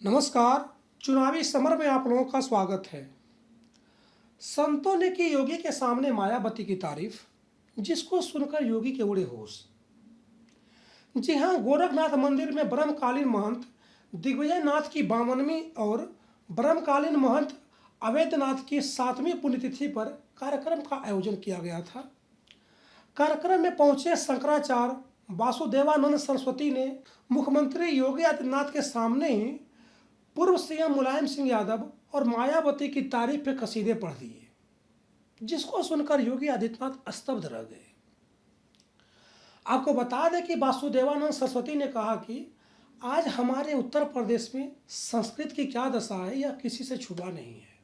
नमस्कार। चुनावी समर में आप लोगों का स्वागत है। संतों ने की योगी के सामने मायावती की तारीफ, जिसको सुनकर योगी के उड़े होश। जी हां, गोरखनाथ मंदिर में ब्रह्मकालीन महंत दिग्विजय नाथ की 52वीं और ब्रह्मकालीन महंत अवैधनाथ की 7वीं पुण्यतिथि पर कार्यक्रम का आयोजन किया गया था। कार्यक्रम में पहुंचे शंकराचार्य वासुदेवानंद सरस्वती ने मुख्यमंत्री योगी आदित्यनाथ के सामने ही पूर्व सीएम मुलायम सिंह यादव और मायावती की तारीफ पे कसीदे पढ़ दिए, जिसको सुनकर योगी आदित्यनाथ स्तब्ध रह गए। आपको बता दें कि वासुदेवानंद सरस्वती ने कहा कि आज हमारे उत्तर प्रदेश में संस्कृत की क्या दशा है, यह किसी से छुपा नहीं है।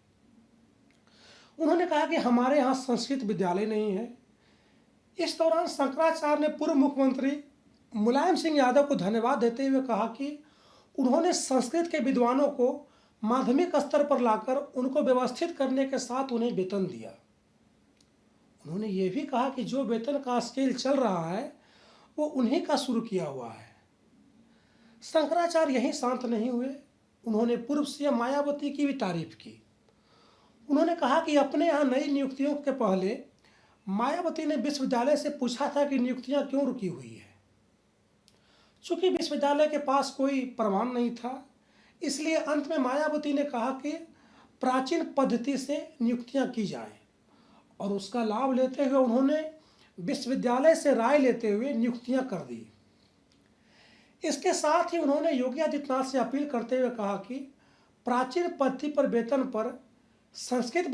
उन्होंने कहा कि हमारे यहाँ संस्कृत विद्यालय नहीं है। इस दौरान शंकराचार्य ने पूर्व मुख्यमंत्री मुलायम सिंह यादव को धन्यवाद देते हुए कहा कि उन्होंने संस्कृत के विद्वानों को माध्यमिक स्तर पर लाकर उनको व्यवस्थित करने के साथ उन्हें वेतन दिया। उन्होंने ये भी कहा कि जो वेतन का स्केल चल रहा है वो उन्हीं का शुरू किया हुआ है। शंकराचार्य यहीं शांत नहीं हुए, उन्होंने पूर्व सीएम मायावती की भी तारीफ की। उन्होंने कहा कि अपने यहाँ नई नियुक्तियों के पहले मायावती ने विश्वविद्यालय से पूछा था कि नियुक्तियां क्यों रुकी हुई है। चूंकि विश्वविद्यालय के पास कोई प्रमाण नहीं था, इसलिए अंत में मायावती ने कहा कि प्राचीन पद्धति से नियुक्तियां की जाएं, और उसका लाभ लेते हुए उन्होंने विश्वविद्यालय से राय लेते हुए नियुक्तियां कर दी। इसके साथ ही उन्होंने योगी आदित्यनाथ से अपील करते हुए कहा कि प्राचीन पद्धति पर वेतन पर संस्कृत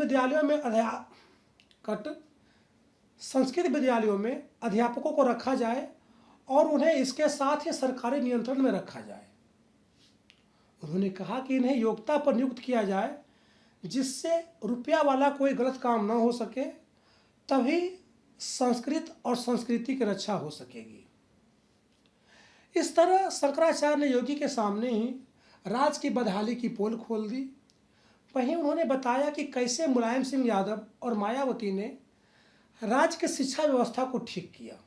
विद्यालयों में अध्यापकों को रखा जाए और उन्हें इसके साथ ही सरकारी नियंत्रण में रखा जाए। उन्होंने कहा कि इन्हें योग्यता पर नियुक्त किया जाए, जिससे रुपया वाला कोई गलत काम न हो सके, तभी संस्कृत और संस्कृति की रक्षा हो सकेगी। इस तरह शंकराचार्य ने योगी के सामने ही राज की बदहाली की पोल खोल दी। वहीं उन्होंने बताया कि कैसे मुलायम सिंह यादव और मायावती ने राज्य की शिक्षा व्यवस्था को ठीक किया।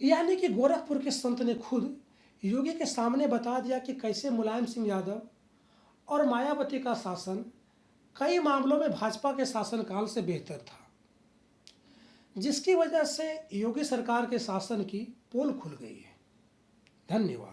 यानी कि गोरखपुर के संत ने खुद योगी के सामने बता दिया कि कैसे मुलायम सिंह यादव और मायावती का शासन कई मामलों में भाजपा के शासनकाल से बेहतर था, जिसकी वजह से योगी सरकार के शासन की पोल खुल गई है। धन्यवाद।